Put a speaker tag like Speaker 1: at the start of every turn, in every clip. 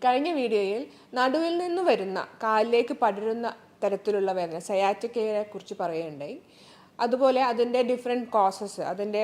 Speaker 1: കഴിഞ്ഞ വീഡിയോയിൽ നടുവിൽ നിന്ന് വരുന്ന കാലിലേക്ക് പടരുന്ന തരത്തിലുള്ള വേദന സയാറ്റിക്കയെ കുറിച്ച് പറയുകയുണ്ടായി. അതുപോലെ അതിൻ്റെ ഡിഫറെൻറ്റ് കോസസ്, അതിൻ്റെ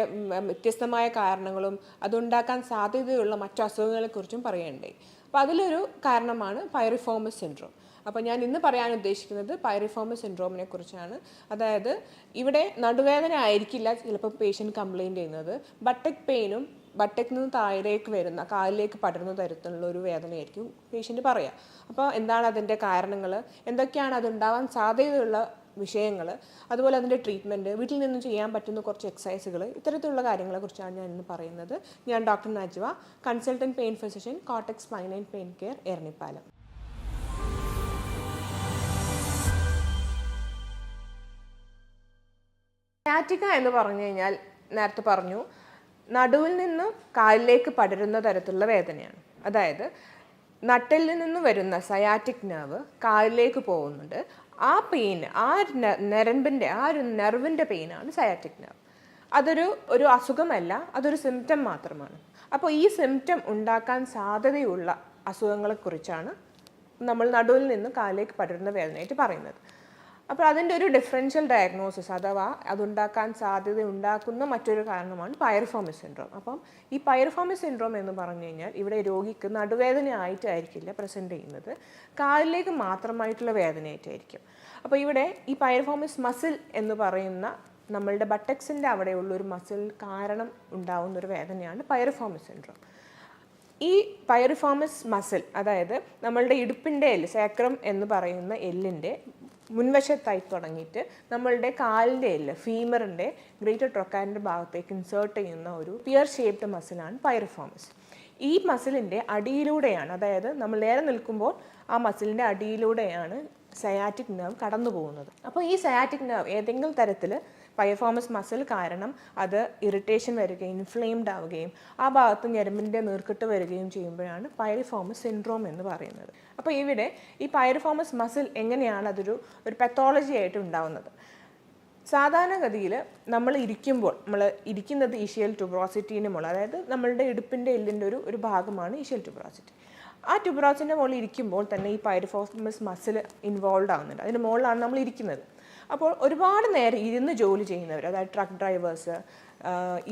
Speaker 1: വ്യത്യസ്തമായ കാരണങ്ങളും അതുണ്ടാക്കാൻ സാധ്യതയുള്ള മറ്റു അസുഖങ്ങളെക്കുറിച്ചും പറയുകയുണ്ടായി. അപ്പോൾ അതിലൊരു കാരണമാണ് പൈറിഫോമസ് സിൻഡ്രോം. അപ്പോൾ ഞാൻ ഇന്ന് പറയാൻ ഉദ്ദേശിക്കുന്നത് പൈറിഫോമസ് സിൻഡ്രോമിനെ കുറിച്ചാണ്. അതായത് ഇവിടെ നടുവേദന ആയിരിക്കില്ല ചിലപ്പോൾ പേഷ്യൻ്റ് കംപ്ലയിൻറ്റ് ചെയ്യുന്നത്, ബട്ടക് പെയിനും ബട്ടക്കിൽ നിന്ന് താഴേക്ക് വരുന്ന കാലിലേക്ക് പടരുന്ന തരത്തിലുള്ള ഒരു വേദനയായിരിക്കും പേഷ്യൻ്റ് പറയുക. അപ്പോൾ എന്താണ് അതിൻ്റെ കാരണങ്ങൾ, എന്തൊക്കെയാണ് അതുണ്ടാവാൻ സാധ്യതയുള്ള വിഷയങ്ങൾ, അതുപോലെ അതിൻ്റെ ട്രീറ്റ്മെൻറ്റ്, വീട്ടിൽ നിന്നും ചെയ്യാൻ പറ്റുന്ന കുറച്ച് എക്സസൈസുകൾ, ഇത്തരത്തിലുള്ള കാര്യങ്ങളെക്കുറിച്ചാണ് ഞാൻ ഇന്ന് പറയുന്നത്. ഞാൻ doctor Najwa, consultant pain physician, Cortex Spine and Pain Care, Eranhipalam. Sciatica എന്ന് പറഞ്ഞു കഴിഞ്ഞാൽ നേരത്തെ പറഞ്ഞു, നടുവിൽ നിന്ന് കാലിലേക്ക് പടരുന്ന തരത്തിലുള്ള വേദനയാണ്. അതായത് നട്ടിൽ നിന്ന് വരുന്ന സയാറ്റിക് നെർവ് കാലിലേക്ക് പോകുന്നുണ്ട്. ആ പെയിൻ, ആ ഞരമ്പിൻ്റെ ആ ഒരു നെർവിൻ്റെ പെയിനാണ് സയാറ്റിക് നെർവ്. അതൊരു അസുഖമല്ല, അതൊരു സിംറ്റം മാത്രമാണ്. അപ്പോൾ ഈ സിംറ്റം ഉണ്ടാക്കാൻ സാധ്യതയുള്ള അസുഖങ്ങളെക്കുറിച്ചാണ് നമ്മൾ നടുവിൽ നിന്ന് കാലിലേക്ക് പടരുന്ന വേദനയായിട്ട് പറയുന്നത്. അപ്പോൾ അതിൻ്റെ ഒരു ഡിഫറൻഷ്യൽ ഡയഗ്നോസിസ് അഥവാ അതുണ്ടാക്കാൻ സാധ്യത ഉണ്ടാക്കുന്ന മറ്റൊരു കാരണമാണ് പൈറിഫോമസ് സിൻഡ്രോം. അപ്പം ഈ പൈറിഫോമസ് സിൻഡ്രോം എന്ന് പറഞ്ഞു കഴിഞ്ഞാൽ ഇവിടെ രോഗിക്ക് നടുവേദന ആയിട്ടായിരിക്കില്ല പ്രസൻറ്റ് ചെയ്യുന്നത്, കാലിലേക്ക് മാത്രമായിട്ടുള്ള വേദനയായിട്ടായിരിക്കും. അപ്പോൾ ഇവിടെ ഈ പൈറിഫോമസ് മസിൽ എന്ന് പറയുന്ന നമ്മളുടെ ബട്ടക്സിൻ്റെ അവിടെയുള്ളൊരു മസിൽ കാരണം ഉണ്ടാവുന്നൊരു വേദനയാണ് പൈറിഫോമസ് സിൻഡ്രോം. ഈ പൈറിഫോമസ് മസിൽ, അതായത് നമ്മളുടെ ഇടുപ്പിൻ്റെ എല്ല്, സാക്രം എന്ന് പറയുന്ന എല്ലിൻ്റെ മുൻവശത്തായി തുടങ്ങിയിട്ട് നമ്മളുടെ കാലിൻ്റെ എല്ല്, ഫീമറിൻ്റെ ഗ്രേറ്റർ ട്രൊക്കാലിൻ്റെ ഭാഗത്തേക്ക് ഇൻസേർട്ട് ചെയ്യുന്ന ഒരു പിയർ ഷേപ്ഡ് മസിലാണ് പൈറിഫോമസ്. ഈ മസിലിൻ്റെ അടിയിലൂടെയാണ്, അതായത് നമ്മൾ നേരെ നിൽക്കുമ്പോൾ ആ മസിലിൻ്റെ അടിയിലൂടെയാണ് സയാറ്റിക് നെർവ് കടന്നു പോകുന്നത്. അപ്പോൾ ഈ സയാറ്റിക് നെർവ് ഏതെങ്കിലും തരത്തിൽ പൈറിഫോമസ് മസിൽ കാരണം അത് ഇറിറ്റേഷൻ വരികയും ഇൻഫ്ലെയിംഡ് ആവുകയും ആ ഭാഗത്ത് ഞരമ്പിൻ്റെ നീർക്കെട്ട് വരികയും ചെയ്യുമ്പോഴാണ് പൈറിഫോമസ് സിൻഡ്രോം എന്ന് പറയുന്നത്. അപ്പോൾ ഇവിടെ ഈ പൈറിഫോമസ് മസിൽ എങ്ങനെയാണ് ഒരു പത്തോളജി ആയിട്ട് ഉണ്ടാവുന്നത്? സാധാരണഗതിയിൽ നമ്മൾ ഇരിക്കുന്നത് ഈഷിയൽ ട്യൂബറോസിറ്റിന് മുകളിൽ, അതായത് നമ്മളുടെ ഇടുപ്പിൻ്റെ എല്ലിൻ്റെ ഒരു ഭാഗമാണ് ഈഷിയൽ ട്യൂബറോസിറ്റി. ആ ട്യൂബറോസിൻ്റെ മുകളിൽ ഇരിക്കുമ്പോൾ തന്നെ ഈ പൈറിഫോമസ് മസിൽ ഇൻവോൾവ് ആവുന്നുണ്ട്. അതിൻ്റെ മുകളിലാണ് നമ്മൾ ഇരിക്കുന്നത്. അപ്പോൾ ഒരുപാട് നേരം ഇരുന്ന് ജോലി ചെയ്യുന്നവർ, അതായത് ട്രക്ക് ഡ്രൈവേഴ്സ്,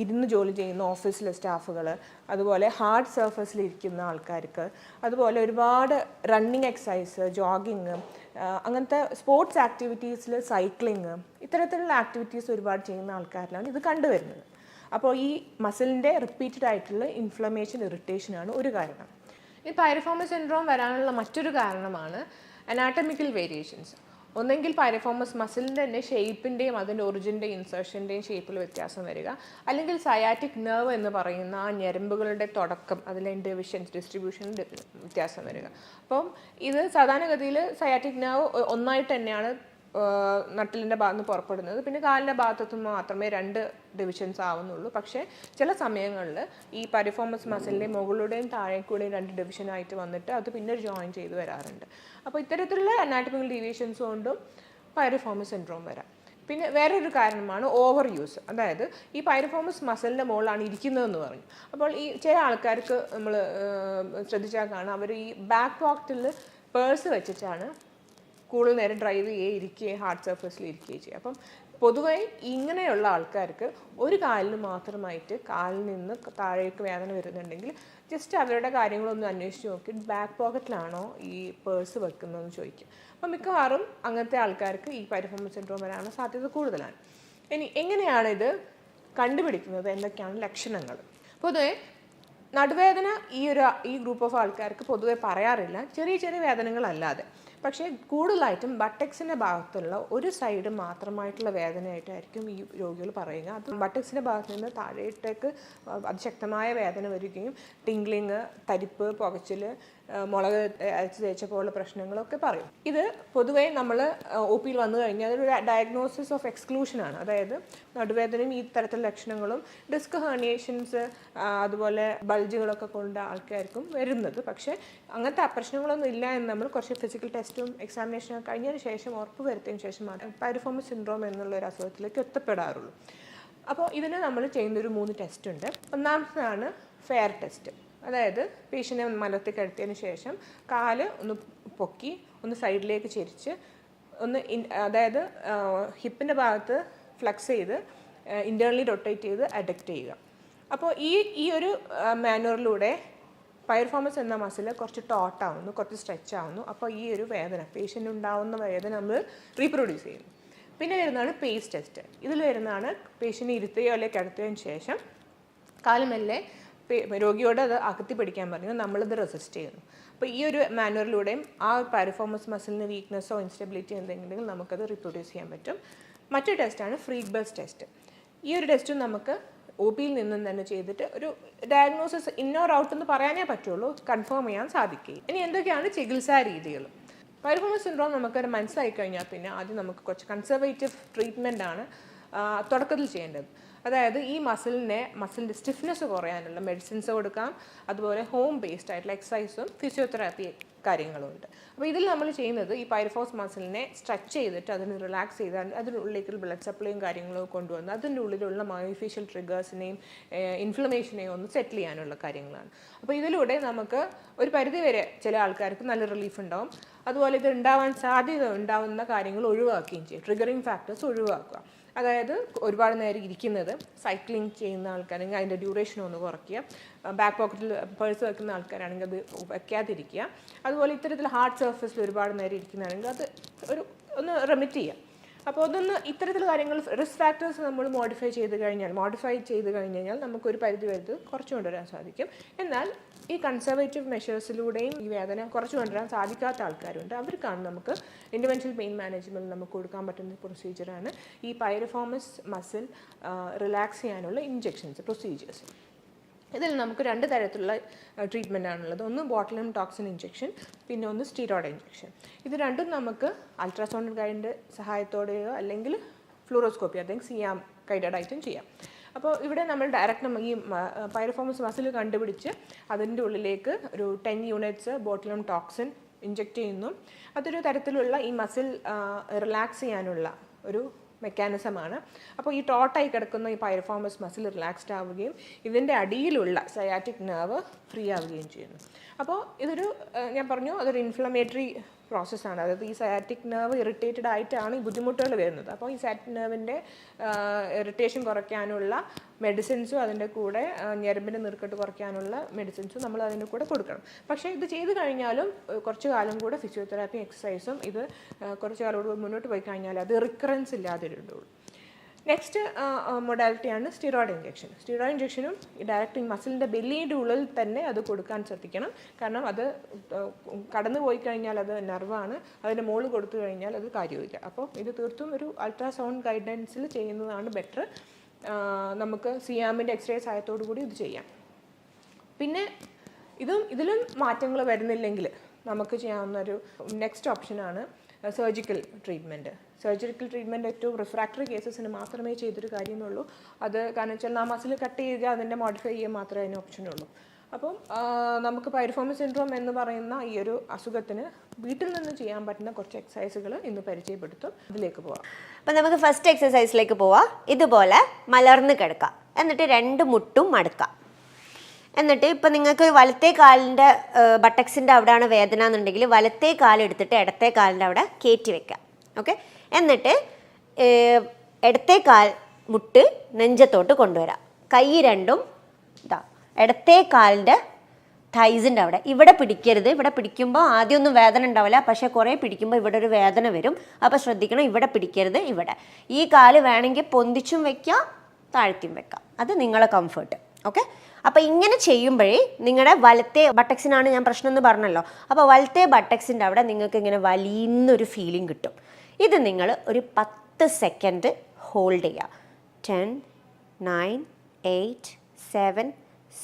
Speaker 1: ഇരുന്ന് ജോലി ചെയ്യുന്ന ഓഫീസിലെ സ്റ്റാഫുകൾ, അതുപോലെ ഹാർഡ് സർഫസിൽ ഇരിക്കുന്ന ആൾക്കാർക്ക്, അതുപോലെ ഒരുപാട് റണ്ണിങ് എക്സസൈസ്, ജോഗിങ്, അങ്ങനത്തെ സ്പോർട്സ് ആക്ടിവിറ്റീസിൽ സൈക്ലിങ്, ഇത്തരത്തിലുള്ള ആക്ടിവിറ്റീസ് ഒരുപാട് ചെയ്യുന്ന ആൾക്കാരിലാണ് ഇത് കണ്ടുവരുന്നത്. അപ്പോൾ ഈ മസിലിൻ്റെ റിപ്പീറ്റഡ് ആയിട്ടുള്ള ഇൻഫ്ലമേഷൻ, ഇറിറ്റേഷനാണ് ഒരു കാരണം. ഈ പൈറിഫോമസ് സിൻഡ്രോം വരാനുള്ള മറ്റൊരു കാരണമാണ് അനാറ്റമിക്കൽ വേരിയേഷൻസ്. ഒന്നെങ്കിൽ പൈറിഫോമസ് മസിലിൻ്റെ തന്നെ ഷേപ്പിൻ്റെയും അതിൻ്റെ ഒറിജിൻ്റെയും ഇൻസേർഷൻ്റെയും ഷേപ്പിൽ വ്യത്യാസം വരിക, അല്ലെങ്കിൽ സയാറ്റിക് നെർവ് എന്ന് പറയുന്ന ആ ഞരമ്പുകളുടെ തുടക്കം, അതിലെ ഡിസ്ട്രിബ്യൂഷൻ വ്യത്യാസം വരിക. അപ്പം ഇത് സാധാരണഗതിയിൽ സയാറ്റിക് നെർവ് ഒന്നായിട്ട് തന്നെയാണ് നട്ടിലിൻ്റെ ഭാഗത്ത് നിന്ന് പുറപ്പെടുന്നത്. പിന്നെ കാലിൻ്റെ ഭാഗത്തു മാത്രമേ 2 ഡിവിഷൻസ് ആവുന്നുള്ളൂ. പക്ഷേ ചില സമയങ്ങളിൽ ഈ പൈറിഫോമസ് മസിലിൻ്റെ മുകളിലൂടെയും താഴേക്കൂടെയും 2 ഡിവിഷനായിട്ട് വന്നിട്ട് അത് പിന്നെ ജോയിൻ ചെയ്ത് വരാറുണ്ട്. അപ്പോൾ ഇത്തരത്തിലുള്ള അനാറ്റമിക്കൽ ഡീവിയേഷൻസ് കൊണ്ടും പൈറിഫോമസ് സിൻഡ്രോം വരാം. പിന്നെ വേറൊരു കാരണമാണ് ഓവർ യൂസ്. അതായത് ഈ പൈറിഫോമസ് മസിലിൻ്റെ മുകളിലാണ് ഇരിക്കുന്നതെന്ന് പറഞ്ഞു. അപ്പോൾ ഈ ചില ആൾക്കാർക്ക് നമ്മൾ ശ്രദ്ധിച്ചാൽ കാണാം, അവർ ഈ ബാക്ക് പോക്കറ്റിൽ പേഴ്സ് വെച്ചിട്ടാണ് കൂടുതൽ നേരം ഡ്രൈവ് ചെയ്യുകയും ഇരിക്കുകയും ഹാർഡ് സർഫസിൽ ഇരിക്കുകയും ചെയ്യുക. അപ്പം പൊതുവെ ഇങ്ങനെയുള്ള ആൾക്കാർക്ക് ഒരു കാലിന് മാത്രമായിട്ട് കാലിൽ നിന്ന് താഴേക്ക് വേദന വരുന്നുണ്ടെങ്കിൽ ജസ്റ്റ് അവരുടെ കാര്യങ്ങളൊന്നും അന്വേഷിച്ച് നോക്കി ബാക്ക് പോക്കറ്റിലാണോ ഈ പേഴ്സ് വെക്കുന്നതെന്ന് ചോദിക്കും. അപ്പം മിക്കവാറും അങ്ങനത്തെ ആൾക്കാർക്ക് ഈ പൈറിഫോമസ് സിൻഡ്രോം വരാനുള്ള സാധ്യത കൂടുതലാണ്. ഇനി എങ്ങനെയാണ് ഇത് കണ്ടുപിടിക്കുന്നത്, എന്തൊക്കെയാണ് ലക്ഷണങ്ങൾ? പൊതുവെ നടുവേദന ഈ ഗ്രൂപ്പ് ഓഫ് ആൾക്കാർക്ക് പൊതുവെ പറയാറില്ല, ചെറിയ ചെറിയ വേദനകളല്ലാതെ. പക്ഷേ കൂടുതലായിട്ടും ബട്ടക്സിൻ്റെ ഭാഗത്തുള്ള ഒരു സൈഡ് മാത്രമായിട്ടുള്ള വേദനയായിട്ടായിരിക്കും ഈ രോഗികൾ പറയുക. അത് ബട്ടക്സിൻ്റെ ഭാഗത്ത് നിന്ന് താഴേട്ടേക്ക് അതിശക്തമായ വേദന വരികയും ടിംഗ്ലിങ്, തരിപ്പ്, പുകച്ചിൽ, മുളക് അരച്ച് തേച്ച പോലുള്ള പ്രശ്നങ്ങളൊക്കെ പറയും. ഇത് പൊതുവേ നമ്മൾ ഒ പിയിൽ വന്നു കഴിഞ്ഞാൽ അതൊരു ഡയഗ്നോസിസ് ഓഫ് എക്സ്ക്ലൂഷനാണ്. അതായത് നടുവേദനയും ഈ തരത്തിലുള്ള ലക്ഷണങ്ങളും ഡിസ്ക് ഹെർണിയേഷൻസ്, അതുപോലെ ബൾജുകളൊക്കെ കൊണ്ട് ആൾക്കാർക്കും വരുന്നത്. പക്ഷേ അങ്ങനത്തെ പ്രശ്നങ്ങളൊന്നും ഇല്ല എന്ന് നമ്മൾ കുറച്ച് ഫിസിക്കൽ ടെസ്റ്റും എക്സാമിനേഷനും കഴിഞ്ഞതിന് ശേഷം ഉറപ്പ് വരുത്തിയതിന് ശേഷം മാത്രം പൈറിഫോമസ് സിൻഡ്രോം എന്നുള്ള ഒരു അസുഖത്തിലേക്ക് എത്തപ്പെടാറുള്ളൂ. അപ്പോൾ ഇതിന് നമ്മൾ ചെയ്യുന്നൊരു 3 ടെസ്റ്റ് ഉണ്ട്. ഒന്നാമത്തേതാണ് ഫെയർ ടെസ്റ്റ്. അതായത് പേഷ്യനെ മലത്തിൽ കിടത്തിയതിന് ശേഷം കാല് ഒന്ന് പൊക്കി ഒന്ന് സൈഡിലേക്ക് ചെരിച്ച് ഒന്ന് അതായത് ഹിപ്പിൻ്റെ ഭാഗത്ത് ഫ്ലെക്സ് ചെയ്ത് ഇൻറ്റേർണലി റൊട്ടേറ്റ് ചെയ്ത് അഡക്റ്റ് ചെയ്യുക. അപ്പോൾ ഈ ഒരു മാനുവറിലൂടെ പൈറിഫോമസ് എന്ന മസിൽ കുറച്ച് ടോട്ടാവുന്നു, കുറച്ച് സ്ട്രെച്ച് ആവുന്നു. അപ്പോൾ ഈ ഒരു വേദന, പേഷ്യൻ്റ് ഉണ്ടാവുന്ന വേദന നമ്മൾ റീപ്രൊഡ്യൂസ് ചെയ്യുന്നു. പിന്നെ വരുന്നതാണ് പേസ് ടെസ്റ്റ്. ഇതിൽ വരുന്നതാണ് പേഷ്യൻ്റ് ഇരുത്തുകയോ അല്ലെങ്കിൽ കിടത്തുകയും ശേഷം കാലുമെല്ലെ രോഗിയോട് അത് അകത്തി പിടിക്കാൻ പറഞ്ഞു, നമ്മളിത് റെസിസ്റ്റ് ചെയ്യുന്നു. അപ്പോൾ ഈ ഒരു മാനുവറിലൂടെയും ആ പൈറിഫോമസ് മസിലിന് വീക്ക്നെസ്സോ ഇൻസ്റ്റബിലിറ്റി എന്തെങ്കിലും നമുക്കത് റീപ്രൊഡ്യൂസ് ചെയ്യാൻ പറ്റും. മറ്റൊരു ടെസ്റ്റാണ് ഫ്രീബസ് ടെസ്റ്റ്. ഈ ഒരു ടെസ്റ്റും നമുക്ക് ഒ പിയിൽ നിന്നും തന്നെ ചെയ്തിട്ട് ഒരു ഡയഗ്നോസിസ് ഇന്നോർ ഔട്ട് എന്ന് പറയാനേ പറ്റുള്ളൂ, കൺഫേം ചെയ്യാൻ സാധിക്കും. ഇനി എന്തൊക്കെയാണ് ചികിത്സാ രീതികൾ? പൈറിഫോമസ് സിൻഡ്രോം നമുക്കൊരു മനസ്സിലായി കഴിഞ്ഞാൽ പിന്നെ ആദ്യം നമുക്ക് കുറച്ച് കൺസർവേറ്റീവ് ട്രീറ്റ്മെൻ്റ് ആണ് തുടക്കത്തിൽ ചെയ്യേണ്ടത്. അതായത് ഈ മസിലിൻ്റെ സ്റ്റിഫ്നെസ് കുറയാനുള്ള മെഡിസിൻസ് കൊടുക്കാം. അതുപോലെ ഹോം ബേസ്ഡ് ആയിട്ടുള്ള എക്സസൈസും ഫിസിയോതെറാപ്പി കാര്യങ്ങളും ഉണ്ട്. അപ്പോൾ ഇതിൽ നമ്മൾ ചെയ്യുന്നത് ഈ പൈറിഫോമസ് മസിലിനെ സ്ട്രെച്ച് ചെയ്തിട്ട് അതിന് റിലാക്സ് ചെയ്താൽ അതിനുള്ളിലേക്ക് ബ്ലഡ് സപ്ലൈയും കാര്യങ്ങളും കൊണ്ടുവന്ന് അതിൻ്റെ ഉള്ളിലുള്ള മയോഫേഷ്യൽ ട്രിഗേഴ്സിനെയും ഇൻഫ്ലമേഷനെയും ഒന്ന് സെറ്റിൽ ചെയ്യാനുള്ള കാര്യങ്ങളാണ്. അപ്പോൾ ഇതിലൂടെ നമുക്ക് ഒരു പരിധിവരെ ചില ആൾക്കാർക്ക് നല്ല റിലീഫ് ഉണ്ടാവും. അതുപോലെ ഇത് ഉണ്ടാവാൻ സാധ്യത ഉണ്ടാവുന്ന കാര്യങ്ങൾ ഒഴിവാക്കുകയും ചെയ്യും. ട്രിഗറിങ് ഫാക്ടേഴ്സ് ഒഴിവാക്കുക. അതായത് ഒരുപാട് നേരം ഇരിക്കുന്നത്, സൈക്ലിംഗ് ചെയ്യുന്ന ആൾക്കാരാണെങ്കിൽ അതിൻ്റെ ഡ്യൂറേഷൻ ഒന്ന് കുറയ്ക്കുക, ബാക്ക് പോക്കറ്റിൽ പേഴ്സ് വെക്കുന്ന ആൾക്കാരാണെങ്കിൽ അത് വയ്ക്കാതിരിക്കുക. അതുപോലെ ഇത്തരത്തിൽ ഹാർഡ് സർഫസിൽ ഒരുപാട് നേരം ഇരിക്കുന്നതാണെങ്കിൽ അത് ഒന്ന് റെമിറ്റ് ചെയ്യുക. അപ്പോൾ അതൊന്ന് ഇത്തരത്തിൽ കാര്യങ്ങൾ റിസ്ക് ഫാക്ടേഴ്സ് നമ്മൾ മോഡിഫൈ ചെയ്ത് കഴിഞ്ഞാൽ നമുക്കൊരു പരിധി വരെ കുറച്ച് കൊണ്ടുവരാൻ സാധിക്കും. എന്നാൽ ഈ കൺസർവേറ്റീവ് മെഷേഴ്സിലൂടെയും ഈ വേദന കുറച്ച് കൊണ്ടുവരാൻ സാധിക്കാത്ത ആൾക്കാരുണ്ട്. അവർക്കാണ് നമുക്ക് ഇൻ്റർവെൻഷണൽ പെയിൻ മാനേജ്മെൻറ്റ് നമുക്ക് കൊടുക്കാൻ പറ്റുന്ന പ്രൊസീജിയറാണ് ഈ പൈറിഫോമസ് മസിൽ റിലാക്സ് ചെയ്യാനുള്ള പ്രൊസീജിയേഴ്സ്. ഇതിൽ നമുക്ക് 2 തരത്തിലുള്ള ട്രീറ്റ്മെൻ്റ് ആണുള്ളത്. ഒന്ന് ബോട്ടുലിനം ടോക്സിൻ ഇഞ്ചെക്ഷൻ, പിന്നെ ഒന്ന് സ്റ്റീറോയിഡ് ഇഞ്ചെക്ഷൻ. ഇത് രണ്ടും നമുക്ക് അൾട്രാസൗണ്ട് ഗൈഡിൻ്റെ സഹായത്തോടെയോ അല്ലെങ്കിൽ ഫ്ലൂറോസ്കോപ്പി അല്ലെങ്കിൽ സിയാം ഗൈഡഡ് ആയിട്ടും ചെയ്യാം. അപ്പോൾ ഇവിടെ നമ്മൾ ഡയറക്റ്റ് ഈ പൈറിഫോമസ് മസിൽ കണ്ടുപിടിച്ച് അതിൻ്റെ ഉള്ളിലേക്ക് ഒരു 10 യൂണിറ്റ്സ് ബോട്ടുലിനം ടോക്സിൻ ഇഞ്ചെക്റ്റ് ചെയ്യുന്നു. അതൊരു തരത്തിലുള്ള ഈ മസിൽ റിലാക്സ് ചെയ്യാനുള്ള ഒരു മെക്കാനിസമാണ്. അപ്പോൾ ഈ ടോട്ടായി കിടക്കുന്ന ഈ പൈറിഫോമസ് മസിൽ റിലാക്സ്ഡ് ആവുകയും ഇതിൻ്റെ അടിയിലുള്ള സയാറ്റിക് നെർവ് ഫ്രീ ആവുകയും ചെയ്യുന്നു. അപ്പോൾ ഇതൊരു ഞാൻ പറഞ്ഞു അതൊരു ഇൻഫ്ലമേറ്ററി പ്രോസസ്സാണ്. അതായത് ഈ സയാറ്റിക് നെർവ് ഇറിറ്റേറ്റഡ് ആയിട്ടാണ് ഈ ബുദ്ധിമുട്ടുകൾ വരുന്നത്. അപ്പോൾ ഈ സയാറ്റിക് നെർവിൻ്റെ ഇറിറ്റേഷൻ കുറയ്ക്കാനുള്ള മെഡിസിൻസും അതിൻ്റെ കൂടെ ഞരമ്പിൻ്റെ നീർക്കെട്ട് കുറയ്ക്കാനുള്ള മെഡിസിൻസും നമ്മൾ അതിൻ്റെ കൂടെ കൊടുക്കണം. പക്ഷേ ഇത് ചെയ്ത് കഴിഞ്ഞാലും കുറച്ച് കാലം കൂടെ ഫിസിയോതെറാപ്പി എക്സസൈസും ഇത് കുറച്ച് കാലം കൂടെ മുന്നോട്ട് പോയി കഴിഞ്ഞാൽ അത് റിക്കറൻസ് ഇല്ലാതെ ഇടുള്ളൂ. നെക്സ്റ്റ് മൊഡാലിറ്റിയാണ് സ്റ്റീറോയിഡ് ഇഞ്ചെക്ഷൻ. സ്റ്റീറോയിഡ് ഇഞ്ചെക്ഷനും ഡയറക്റ്റ് മസിലിൻ്റെ ബെല്ലിയുടെ ഉള്ളിൽ തന്നെ അത് കൊടുക്കാൻ ശ്രദ്ധിക്കണം. കാരണം അത് കടന്നു പോയി കഴിഞ്ഞാൽ അത് നെർവാണ്, അതിൻ്റെ മുകളിൽ കൊടുത്തു കഴിഞ്ഞാൽ അത് കാര്യമില്ല. അപ്പോൾ ഇത് തീർത്തും ഒരു അൾട്രാസൗണ്ട് ഗൈഡൻസിൽ ചെയ്യുന്നതാണ് ബെറ്റർ. നമുക്ക് സിയാമിൻ്റെ എക്സ്റേ സഹായത്തോടു കൂടി ഇത് ചെയ്യാം. പിന്നെ ഇതിലും മാറ്റങ്ങൾ വരുന്നില്ലെങ്കിൽ നമുക്ക് ചെയ്യാവുന്ന ഒരു നെക്സ്റ്റ് ഓപ്ഷനാണ് സർജിക്കൽ ട്രീറ്റ്മെൻറ്റ്. സർജിക്കൽ ട്രീറ്റ്മെൻറ്റ് ഏറ്റവും റിഫ്രാക്ടറി കേസസിന് മാത്രമേ ചെയ്തൊരു കാര്യമുള്ളൂ. അത് കാരണം വെച്ചാൽ ആ മസിൽ കട്ട് ചെയ്യുക, അതിൻ്റെ മോഡിഫൈ ചെയ്യുക മാത്രമേ അതിന് ഓപ്ഷനുള്ളൂ. അപ്പം നമുക്ക് പൈറിഫോമസ് സിൻഡ്രോം എന്ന് പറയുന്ന ഈ ഒരു അസുഖത്തിന് വീട്ടിൽ നിന്ന് ചെയ്യാൻ പറ്റുന്ന കുറച്ച് എക്സസൈസുകൾ ഇന്ന് പരിചയപ്പെടുത്തും. അതിലേക്ക് പോവാം.
Speaker 2: അപ്പം നമുക്ക് ഫസ്റ്റ് എക്സസൈസിലേക്ക് പോവാം. ഇതുപോലെ മലർന്ന് കിടക്കാം, എന്നിട്ട് 2 മുട്ടും മടക്കാം. എന്നിട്ട് ഇപ്പം നിങ്ങൾക്ക് വലത്തേ കാലിൻ്റെ ബട്ടക്സിൻ്റെ അവിടെയാണ് വേദന എന്നുണ്ടെങ്കിൽ വലത്തേ കാലെടുത്തിട്ട് ഇടത്തേ കാലിൻ്റെ അവിടെ കയറ്റി വെക്കാം. ഓക്കെ, എന്നിട്ട് ഇടത്തേ കാൽ മുട്ട് നെഞ്ചത്തോട്ട് കൊണ്ടുവരാം. കൈ രണ്ടും ഇടത്തേ കാലിൻ്റെ തൈസിൻ്റെ അവിടെ ഇവിടെ പിടിക്കരുത്. ഇവിടെ പിടിക്കുമ്പോൾ ആദ്യമൊന്നും വേദന ഉണ്ടാവില്ല, പക്ഷേ കുറേ പിടിക്കുമ്പോൾ ഇവിടെ ഒരു വേദന വരും. അപ്പോൾ ശ്രദ്ധിക്കണം, ഇവിടെ പിടിക്കരുത്. ഇവിടെ ഈ കാല് വേണമെങ്കിൽ പൊന്തിച്ചും വെക്കാം, താഴ്ത്തിയും വെക്കാം, അത് നിങ്ങളെ കംഫർട്ട്. ഓക്കെ, അപ്പോൾ ഇങ്ങനെ ചെയ്യുമ്പോഴേ നിങ്ങളുടെ വലത്തെ ബട്ടക്സിനാണ് ഞാൻ പ്രശ്നം എന്ന് പറഞ്ഞല്ലോ. അപ്പോൾ വലത്തെ ബട്ടക്സിൻ്റെ അവിടെ നിങ്ങൾക്ക് ഇങ്ങനെ വലിയൊരു ഫീലിംഗ് കിട്ടും. ഇത് നിങ്ങൾ ഒരു 10 സെക്കൻഡ് ഹോൾഡ് ചെയ്യുക. 10, 9, 8, 7,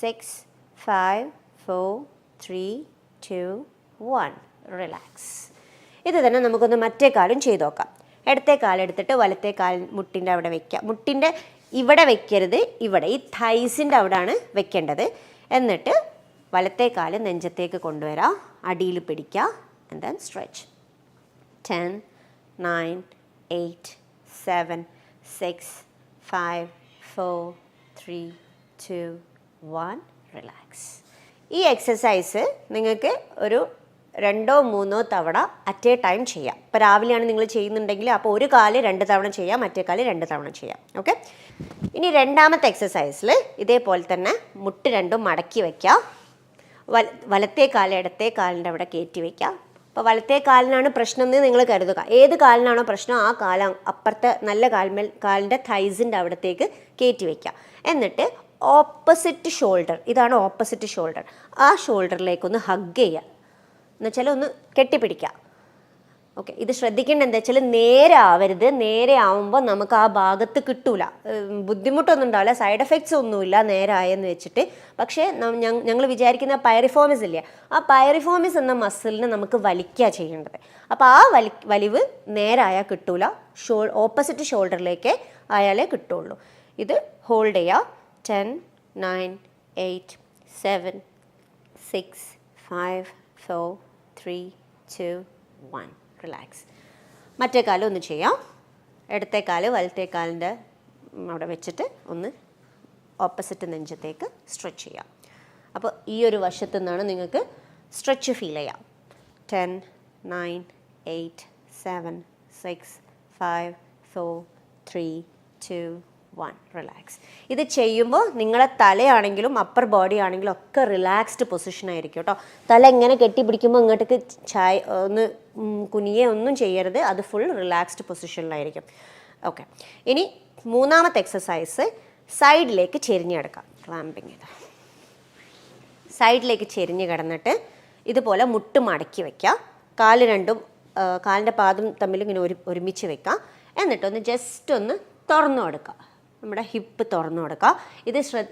Speaker 2: 6, 5, 4, 3, 2, 1. റിലാക്സ്. ഇത് തന്നെ നമുക്കൊന്ന് മറ്റേ കാലും ചെയ്ത് നോക്കാം. ഇടത്തെ കാലെടുത്തിട്ട് വലത്തെ കാൽ മുട്ടിൻ്റെ അവിടെ വയ്ക്കുക. മുട്ടിൻ്റെ ഇവിടെ വെക്കരുത്, ഇവിടെ ഈ തൈസിൻ്റെ അവിടെയാണ് വെക്കേണ്ടത്. എന്നിട്ട് വലത്തെ കാല് നെഞ്ചത്തേക്ക് കൊണ്ടുവരാം, അടിയിൽ പിടിക്കുക, ആൻഡ് ദെൻ സ്ട്രെച്ച്. 10, 9, 8, 7, 6, 5, 4, 3, 2, 1. റിലാക്സ്. ഈ എക്സസൈസ് നിങ്ങൾക്ക് ഒരു 2 or 3 തവണ അറ്റ് എ ടൈം ചെയ്യാം. ഇപ്പോൾ രാവിലെയാണ് നിങ്ങൾ ചെയ്യുന്നുണ്ടെങ്കിൽ അപ്പോൾ ഒരു കാല് 2 തവണ ചെയ്യാം, മറ്റേ കാല് 2 തവണ ചെയ്യാം. ഓക്കെ. ഇനി രണ്ടാമത്തെ എക്സസൈസിൽ ഇതേപോലെ തന്നെ മുട്ട് രണ്ടും മടക്കി വയ്ക്കുക. വലത്തെ കാല് ഇടത്തെ കാലിൻ്റെ അവിടെ കയറ്റി വയ്ക്കുക. അപ്പോൾ വലത്തെ കാലിനാണ് പ്രശ്നം എന്ന് നിങ്ങൾ കരുതുക. ഏത് കാലിനാണോ പ്രശ്നം ആ കാലം അപ്പുറത്തെ നല്ല കാലിൻ്റെ തൈസിൻ്റെ അവിടത്തേക്ക് കയറ്റി വയ്ക്കുക. എന്നിട്ട് ഓപ്പോസിറ്റ് ഷോൾഡർ, ഇതാണ് ഓപ്പോസിറ്റ് ഷോൾഡർ, ആ ഷോൾഡറിലേക്കൊന്ന് ഹഗ് ചെയ്യുക. എന്നുവെച്ചാൽ ഒന്ന് കെട്ടിപ്പിടിക്കുക. ഓക്കെ. ഇത് ശ്രദ്ധിക്കേണ്ടത് എന്താ വെച്ചാൽ നേരെ ആവരുത്. നേരെ ആവുമ്പോൾ നമുക്ക് ആ ഭാഗത്ത് കിട്ടൂല, ബുദ്ധിമുട്ടൊന്നും ഉണ്ടാവില്ല, സൈഡ് എഫക്ട്സ് ഒന്നുമില്ല നേരെ ആയെന്ന് വെച്ചിട്ട്. പക്ഷേ ഞങ്ങൾ വിചാരിക്കുന്ന പൈറിഫോമിസ് ഇല്ലേ, ആ പൈറിഫോമിസ് എന്ന മസിലിനെ നമുക്ക് വലിക്കുക ചെയ്യേണ്ടത്. അപ്പോൾ ആ വലിവ് നേരെ ആയാൽ കിട്ടൂല, ഓപ്പോസിറ്റ് ഷോൾഡറിലേക്ക് ആയാലേ കിട്ടുള്ളൂ. ഇത് ഹോൾഡ് ചെയ്യുക. 10, 9, 8, 7, 6, 5, 4, 3, 2, 1. റിലാക്സ്. മറ്റേ കാലം ഒന്ന് ചെയ്യാം. ഇടത്തെ കാല് വലത്തെ കാലിൻ്റെ അവിടെ വെച്ചിട്ട് ഒന്ന് ഓപ്പോസിറ്റ് നെഞ്ചത്തേക്ക് സ്ട്രെച്ച് ചെയ്യാം. അപ്പോൾ ഈ ഒരു വശത്തു നിന്നാണ് നിങ്ങൾക്ക് സ്ട്രെച്ച് ഫീൽ ചെയ്യാം. 10, 9, 8, 7, 6, 5, 4, 3, 2, 1. റിലാക്സ്. ഇത് ചെയ്യുമ്പോൾ നിങ്ങളെ തലയാണെങ്കിലും അപ്പർ ബോഡി ആണെങ്കിലും ഒക്കെ റിലാക്സ്ഡ് പൊസിഷനായിരിക്കും കേട്ടോ. തല ഇങ്ങനെ കെട്ടിപ്പിടിക്കുമ്പോൾ ഇങ്ങോട്ടേക്ക് ഒന്ന് കുനിയെ ഒന്നും ചെയ്യരുത്, അത് ഫുൾ റിലാക്സ്ഡ് പൊസിഷനിലായിരിക്കും. ഓക്കെ. ഇനി മൂന്നാമത്തെ എക്സസൈസ് സൈഡിലേക്ക് ചെരിഞ്ഞ് കിടക്കാം. ക്ലാമ്പിങ് ചെയ്ത് സൈഡിലേക്ക് ചെരിഞ്ഞ് കിടന്നിട്ട് ഇതുപോലെ മുട്ട് മടക്കി വയ്ക്കുക. കാല് രണ്ടും കാലിൻ്റെ പാദം തമ്മിൽ ഇങ്ങനെ ഒരുമിച്ച് വെക്കുക. എന്നിട്ടൊന്ന് ജസ്റ്റ് ഒന്ന് തുറന്നു കൊടുക്കുക. നമ്മുടെ ഹിപ്പ് തുറന്നു കൊടുക്കുക.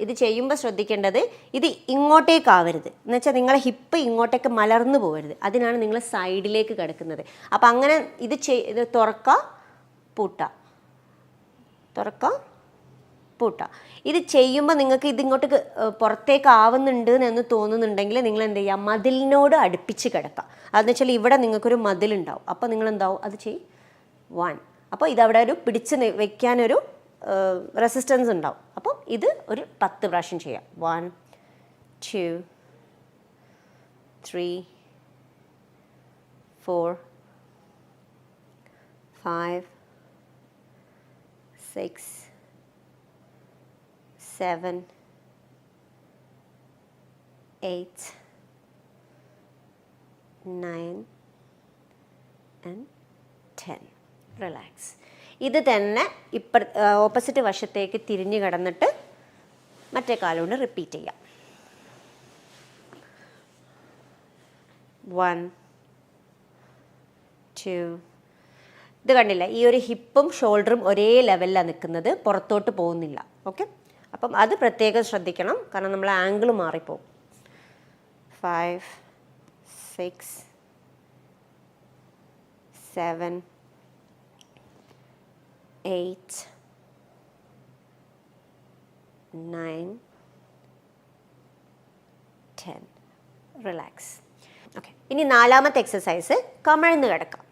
Speaker 2: ഇത് ചെയ്യുമ്പോൾ ശ്രദ്ധിക്കേണ്ടത് ഇത് ഇങ്ങോട്ടേക്കാവരുത്. എന്നുവെച്ചാൽ നിങ്ങളെ ഹിപ്പ് ഇങ്ങോട്ടേക്ക് മലർന്നു പോകരുത്. അതിനാണ് നിങ്ങൾ സൈഡിലേക്ക് കിടക്കുന്നത്. അപ്പം അങ്ങനെ ഇത് തുറക്കുക, പൂട്ടുക, തുറക്കുക, പൂട്ടുക. ഇത് ചെയ്യുമ്പോൾ നിങ്ങൾക്ക് ഇതിങ്ങോട്ടേക്ക് പുറത്തേക്ക് ആവുന്നുണ്ട് എന്ന് തോന്നുന്നുണ്ടെങ്കിൽ നിങ്ങൾ എന്ത് ചെയ്യുക, മതിലിനോട് അടുപ്പിച്ച് കിടക്കുക. അതെന്ന് വെച്ചാൽ ഇവിടെ നിങ്ങൾക്കൊരു മതിലുണ്ടാവും. അപ്പോൾ നിങ്ങൾ എന്താവും അത് ചെയ്യും 1. അപ്പോൾ ഇതവിടെ ഒരു പിടിച്ച് വെക്കാനൊരു റെസിസ്റ്റൻസ് ഉണ്ടാവും. അപ്പോൾ ഇത് ഒരു 10 പ്രാവശ്യം ചെയ്യാം. 1, 2, 3, 4, 5, 6, 7, 8, 9 and 10. റിലാക്സ്. ഇത് തന്നെ ഓപ്പോസിറ്റ് വശത്തേക്ക് തിരിഞ്ഞ് കിടന്നിട്ട് മറ്റേ കാലുകൊണ്ട് റിപ്പീറ്റ് ചെയ്യാം. 1, 2. ഇത് കണ്ടില്ല, ഈ ഒരു ഹിപ്പും ഷോൾഡറും ഒരേ ലെവലിലാണ് നിൽക്കുന്നത്, പുറത്തോട്ട് പോകുന്നില്ല. ഓക്കെ. അപ്പം അത് പ്രത്യേകം ശ്രദ്ധിക്കണം, കാരണം നമ്മൾ ആംഗിൾ മാറിപ്പോകും. 5, 6, 7, 8, 9, 10. റിലാക്സ്. ഓക്കെ. ഇനി നാലാമത്തെ എക്സസൈസ് കമഴ്ന്ന് കിടക്കാം.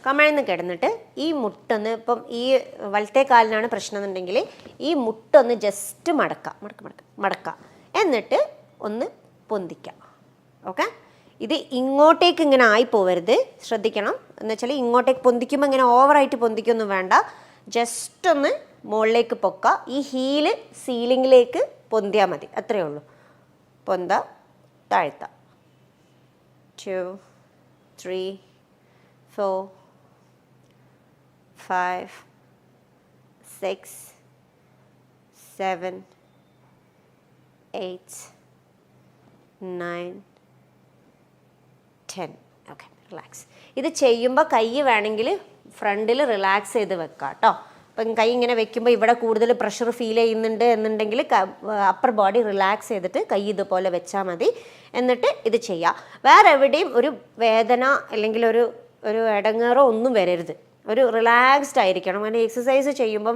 Speaker 2: കമഴ്ന്ന് കിടന്നിട്ട് ഈ മുട്ടൊന്ന്, ഇപ്പം ഈ വലത്തെ കാലിനാണ് പ്രശ്നം എന്നുണ്ടെങ്കിൽ ഈ മുട്ടൊന്ന് ജസ്റ്റ് മടക്കാം. എന്നിട്ട് ഒന്ന് പൊന്തിക്കാം. ഓക്കെ. ഇത് ഇങ്ങോട്ടേക്ക് ഇങ്ങനെ ആയി പോവരുത്, ശ്രദ്ധിക്കണം. എന്ന് വെച്ചാൽ ഇങ്ങോട്ടേക്ക് പൊന്തിക്കുമ്പോൾ ഇങ്ങനെ ഓവറായിട്ട് പൊന്തിക്കൊന്നും വേണ്ട, ജസ്റ്റ് ഒന്ന് മുകളിലേക്ക് പൊക്കുക. ഈ ഹീല് സീലിങ്ങിലേക്ക് പൊന്തിയാൽ മതി, അത്രയേ ഉള്ളൂ. പൊന്ത, താഴ്ത്ത. 2, 3, 4, 5, 6, 7, 8, 9, 10. ഓക്കെ. റിലാക്സ്. ഇത് ചെയ്യുമ്പോൾ കൈ വേണമെങ്കിൽ ഫ്രണ്ടിൽ റിലാക്സ് ചെയ്ത് വെക്കുക കേട്ടോ. അപ്പം കൈ ഇങ്ങനെ വെക്കുമ്പോൾ ഇവിടെ കൂടുതൽ പ്രഷർ ഫീൽ ചെയ്യുന്നുണ്ട് എന്നുണ്ടെങ്കിൽ അപ്പർ ബോഡി റിലാക്സ് ചെയ്തിട്ട് കൈ ഇതുപോലെ വെച്ചാൽ മതി. എന്നിട്ട് ഇത് ചെയ്യുക. വേറെ എവിടെയും ഒരു വേദന അല്ലെങ്കിൽ ഒരു ഇടങ്ങേറോ ഒന്നും വരരുത്. ഒരു റിലാക്സ്ഡ് ആയിരിക്കണം. അങ്ങനെ എക്സസൈസ് ചെയ്യുമ്പം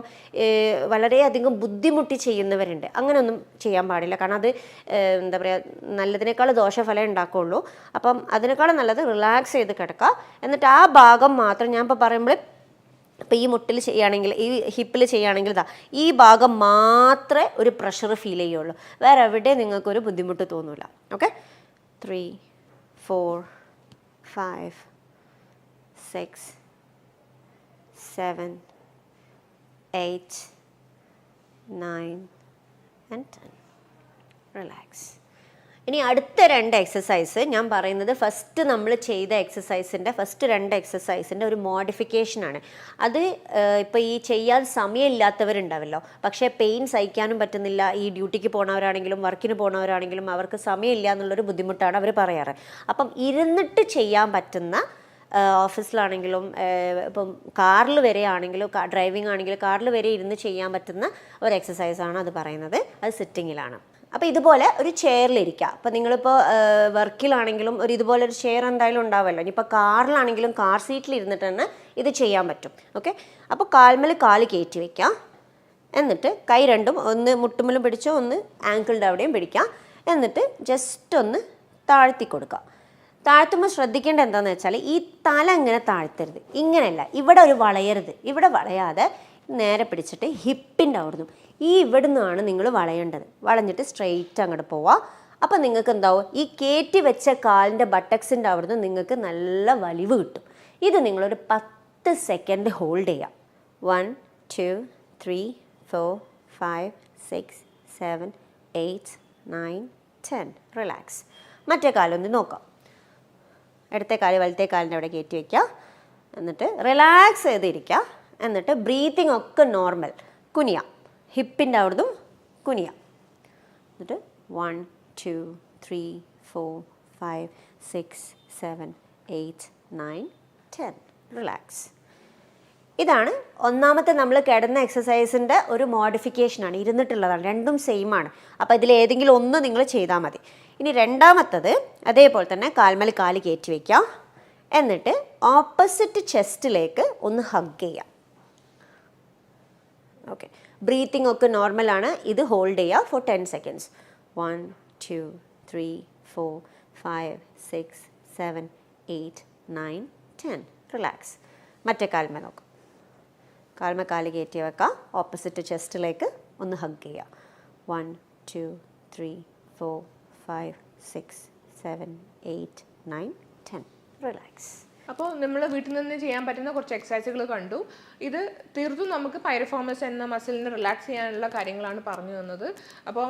Speaker 2: വളരെയധികം ബുദ്ധിമുട്ടി ചെയ്യുന്നവരുണ്ട്, അങ്ങനെയൊന്നും ചെയ്യാൻ പാടില്ല. കാരണം അത് എന്താ പറയുക, നല്ലതിനേക്കാൾ ദോഷഫലം ഉണ്ടാക്കുകയുള്ളൂ. അപ്പം അതിനേക്കാളും നല്ലത് റിലാക്സ് ചെയ്ത് കിടക്കുക. എന്നിട്ട് ആ ഭാഗം മാത്രം, ഞാൻ ഇപ്പോൾ പറയുമ്പോൾ അപ്പോൾ ഈ മുട്ടിൽ ചെയ്യുകയാണെങ്കിൽ, ഈ ഹിപ്പിൽ ചെയ്യുകയാണെങ്കിൽ ഇതാ ഈ ഭാഗം മാത്രമേ ഒരു പ്രഷർ ഫീൽ ചെയ്യുള്ളൂ, വേറെ എവിടെ നിങ്ങൾക്കൊരു ബുദ്ധിമുട്ട് തോന്നില്ല. Okay, 3 4 5 6 7 8 9 and 10. റിലാക്സ്. ഇനി അടുത്ത 2 എക്സസൈസ് ഞാൻ പറയുന്നത് ഫസ്റ്റ് നമ്മൾ ചെയ്ത എക്സസൈസിൻ്റെ ഫസ്റ്റ് 2 എക്സസൈസിൻ്റെ ഒരു മോഡിഫിക്കേഷനാണ്. അത് ഇപ്പോൾ ഈ ചെയ്യാൻ സമയമില്ലാത്തവരുണ്ടാവല്ലോ, പക്ഷേ പെയിൻ സഹിക്കാനും പറ്റുന്നില്ല, ഈ ഡ്യൂട്ടിക്ക് പോണവരാണെങ്കിലും വർക്കിന് പോണവരാണെങ്കിലും അവർക്ക് സമയമില്ല എന്നുള്ളൊരു ബുദ്ധിമുട്ടാണ് അവർ പറയാറ്. അപ്പം ഇരുന്നിട്ട് ചെയ്യാൻ പറ്റുന്ന, ഓഫീസിലാണെങ്കിലും ഇപ്പം കാറിൽ വരെ ആണെങ്കിലും, ഡ്രൈവിംഗ് ആണെങ്കിലും കാറിൽ വരെ ഇരുന്ന് ചെയ്യാൻ പറ്റുന്ന ഒരു എക്സസൈസാണ് അത് പറയുന്നത്. അത് സിറ്റിങ്ങിലാണ്. അപ്പോൾ ഇതുപോലെ ഒരു ചെയറിലിരിക്കുക. അപ്പോൾ നിങ്ങളിപ്പോൾ വർക്കിലാണെങ്കിലും ഇതുപോലെ ഒരു ചെയർ എന്തായാലും ഉണ്ടാവുമല്ലോ. ഇനിയിപ്പോൾ കാറിലാണെങ്കിലും കാർ സീറ്റിൽ ഇരുന്നിട്ട് തന്നെ ഇത് ചെയ്യാൻ പറ്റും. ഓക്കെ, അപ്പോൾ കാൽമേൽ കാല് കയറ്റി വയ്ക്കുക. എന്നിട്ട് കൈ രണ്ടും ഒന്ന് മുട്ടുമ്മലും പിടിച്ചോ, ഒന്ന് ആങ്കിളിൻ്റെ അവിടെയും പിടിക്കുക. എന്നിട്ട് ജസ്റ്റ് ഒന്ന് താഴ്ത്തി കൊടുക്കുക. താഴ്ത്തുമ്പോൾ ശ്രദ്ധിക്കേണ്ട എന്താണെന്ന് വെച്ചാൽ ഈ തല ഇങ്ങനെ താഴ്ത്തരുത്, ഇങ്ങനെയല്ല, ഇവിടെ ഒരു വളയരുത്. ഇവിടെ വളയാതെ നേരെ പിടിച്ചിട്ട് ഹിപ്പിൻ്റെ അവിടുന്ന് ഇവിടെ നിന്നാണ് നിങ്ങൾ വളയേണ്ടത്. വളഞ്ഞിട്ട് സ്ട്രെയിറ്റ് അങ്ങോട്ട് പോവുക. അപ്പം നിങ്ങൾക്ക് എന്താവും, ഈ കയറ്റി വെച്ച കാലിൻ്റെ ബട്ടക്സിൻ്റെ അവിടുന്ന് നിങ്ങൾക്ക് നല്ല വലിവ് കിട്ടും. ഇത് നിങ്ങളൊരു 10 സെക്കൻഡ് ഹോൾഡ് ചെയ്യാം. 1 2 3 4 5 6 7 8 9 10. റിലാക്സ്. മറ്റേ കാലൊന്ന് നോക്കാം. ഇടത്തെ കാല് വലത്തെ കാലിൻ്റെ അവിടെ കയറ്റി വയ്ക്കുക. എന്നിട്ട് റിലാക്സ് ചെയ്തിരിക്കുക. എന്നിട്ട് ബ്രീത്തിങ് ഒക്കെ നോർമൽ. കുനിയാം, ഹിപ്പിൻ്റെ അവിടുന്ന് കുനിയാം. എന്നിട്ട് 1 2 3 4 5 6 7 8 9 10. റിലാക്സ്. ഇതാണ് ഒന്നാമത്തെ നമ്മൾ കിടന്ന എക്സസൈസിൻ്റെ ഒരു മോഡിഫിക്കേഷനാണ്, ഇരുന്നിട്ടുള്ളതാണ്. രണ്ടും സെയിമാണ്. അപ്പോൾ ഇതിലേതെങ്കിലും ഒന്ന് നിങ്ങൾ ചെയ്താൽ മതി. ഇനി രണ്ടാമത്തത് അതേപോലെ തന്നെ കാൽമേൽ കാല് കയറ്റി വയ്ക്കുക. എന്നിട്ട് ഓപ്പോസിറ്റ് ചെസ്റ്റിലേക്ക് ഒന്ന് ഹഗ് ചെയ്യാം. ഓക്കെ, ബ്രീത്തിങ് ഒക്കെ നോർമലാണ്. ഇത് ഹോൾഡ് ചെയ്യുക ഫോർ 10 സെക്കൻഡ്സ്. 1 2 3 4 5 6 7 8 9 10. റിലാക്സ്. മറ്റേ കാൽമേൽ നോക്കാം. കാൽമേൽ കാല് കയറ്റി വെക്കുക. ഓപ്പോസിറ്റ് ചെസ്റ്റിലേക്ക് ഒന്ന് ഹഗ് ചെയ്യുക. 1 2 3 4 5 6 7 8 9 10. റിലാക്സ്.
Speaker 1: അപ്പോൾ നമ്മൾ വീട്ടിൽ നിന്ന് ചെയ്യാൻ പറ്റുന്ന കുറച്ച് എക്സസൈസുകൾ കണ്ടു. ഇത് തീർത്തും നമുക്ക് പൈറിഫോമസ് എന്ന മസിലിന് റിലാക്സ് ചെയ്യാനുള്ള കാര്യങ്ങളാണ് പറഞ്ഞു തന്നത്. അപ്പോൾ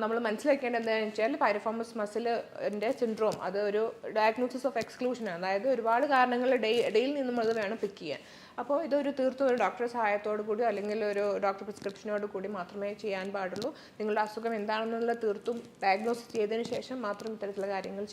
Speaker 1: നമ്മൾ മനസ്സിലാക്കേണ്ടത് എന്താണെന്ന് വെച്ചാൽ പൈറിഫോമസ് മസിലിൻ്റെ സിൻഡ്രോം അത് ഒരു ഡയഗ്നോസിസ് ഓഫ് എക്സ്ക്ലൂഷനാണ്. അതായത് ഒരുപാട് കാരണങ്ങൾ ഇടയിൽ നിന്നും അത് വേണം പിക്ക് ചെയ്യാൻ. അപ്പോൾ ഇതൊരു തീർത്തും ഒരു ഡോക്ടറുടെ സഹായത്തോടു കൂടി അല്ലെങ്കിൽ ഒരു ഡോക്ടർ പ്രിസ്ക്രിപ്ഷനോട് കൂടി മാത്രമേ ചെയ്യാൻ പാടുള്ളൂ. നിങ്ങളുടെ അസുഖം എന്താണെന്നുള്ള തീർത്തും ഡയഗ്നോസിസ് ചെയ്തതിന് ശേഷം മാത്രം ഇത്തരത്തിലുള്ള കാര്യങ്ങൾ